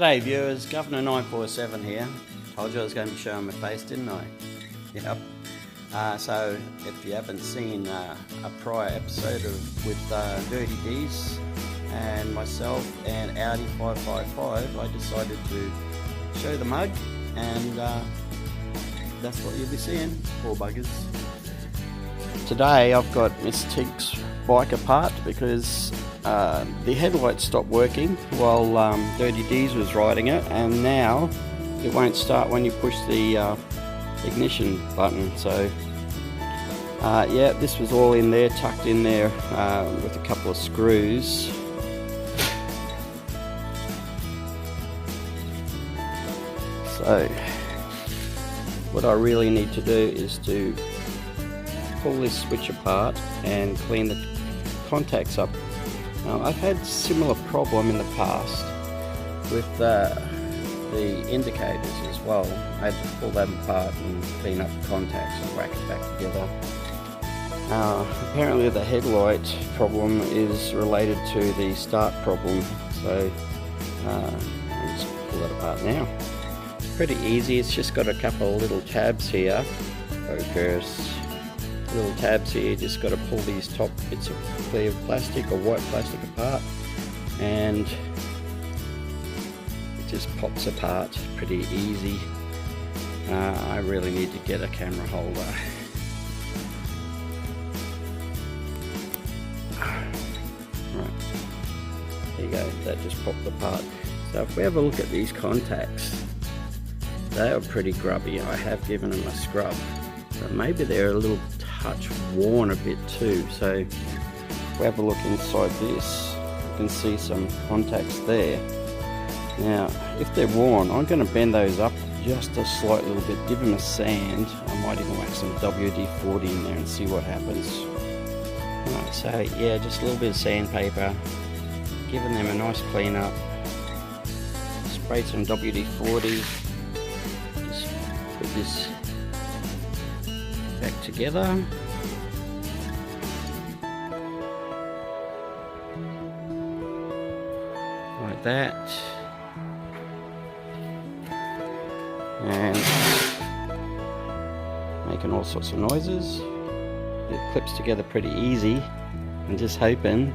G'day viewers, Governor 947 here. Told you I was going to be showing my face, didn't I? Yep. So if you haven't seen a prior episode with Dirty D's and myself and Audi 555, I decided to show the mug, and that's what you'll be seeing, poor buggers. Today I've got Miss Tinks' bike apart because the headlight stopped working while Dirty D's was riding it, and now it won't start when you push the ignition button. So yeah, this was all in there, tucked in there with a couple of screws. So what I really need to do is to pull this switch apart and clean the contacts up. Now, I've had a similar problem in the past with the indicators as well. I had to pull them apart and clean up the contacts and whack it back together. Apparently the headlight problem is related to the start problem, so I'll just pull that apart now. Pretty easy, it's just got a couple of little tabs here. Focus. Little tabs here, just got to pull these top bits of clear plastic or white plastic apart, and it just pops apart pretty easy. I really need to get a camera holder. Right, there you go, that just popped apart. So if we have a look at these contacts, they are pretty grubby. I have given them a scrub, but maybe they're a little touch worn a bit too. So if we have a look inside this, you can see some contacts there. Now if they're worn, I'm going to bend those up just a slight little bit, give them a sand. I might even whack some WD-40 in there and see what happens. Right, so yeah, just a little bit of sandpaper, giving them a nice clean up, sprayed some WD-40, just put this back together. Like that. And making all sorts of noises. It clips together pretty easy. I'm just hoping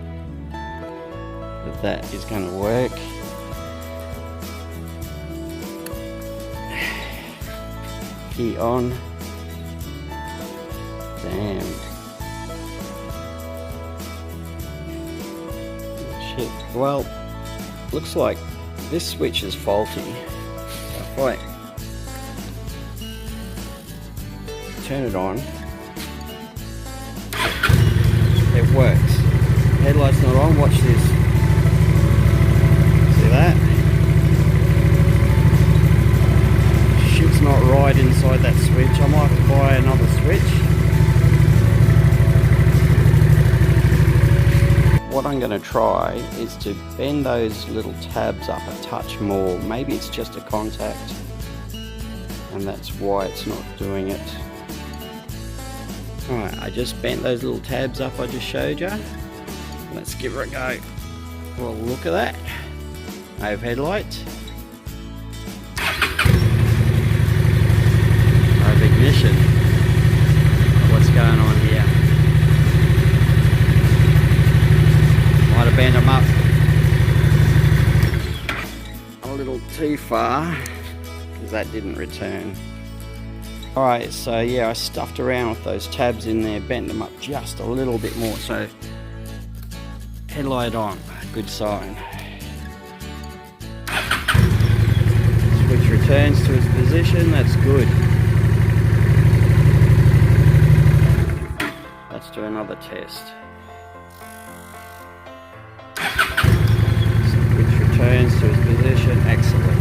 that that is going to work. Key on. Damn. Shit. Well, looks like this switch is faulty. If I turn it on, it works. Headlight's not on, watch this. See that? Shit's not right inside that switch. I might have to buy another switch. What I'm going to try is to bend those little tabs up a touch more. Maybe it's just a contact and that's why it's not doing it. Alright, I just bent those little tabs up I just showed you. Let's give it a go. Well, look at that. I have headlights. I have ignition. What's going on here? Might have bent them up a little too far because that didn't return. Alright, so yeah, I stuffed around with those tabs in there, bent them up just a little bit more. So headlight on, good sign. Switch returns to its position, that's good. Let's do another test. Returns to its position, excellent.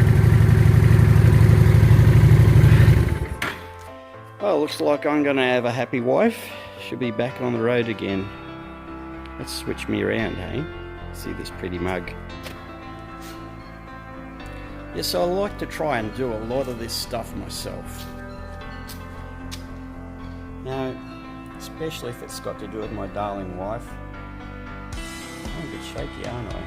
Well, looks like I'm going to have a happy wife. Should be back on the road again. Let's switch me around, hey? See this pretty mug. Yeah, so I like to try and do a lot of this stuff myself. Now, especially if it's got to do with my darling wife. I'm a bit shaky, aren't I?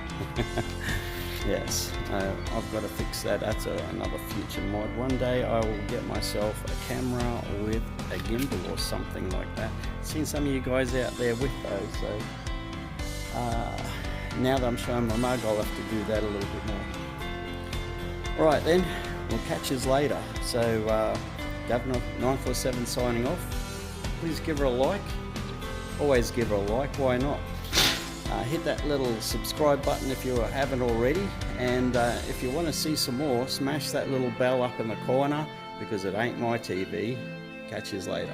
Yes, I've got to fix that. That's another future mod. One day I will get myself a camera with a gimbal or something like that. Seen some of you guys out there with those, so now that I'm showing my mug, I'll have to do that a little bit more. Right then, we'll catch us later. So Governor 947 signing off. Please give her a like. Always give her a like, why not? Hit that little subscribe button if you haven't already, and if you want to see some more, smash that little bell up in the corner, because it ain't my TV. Catch yous later.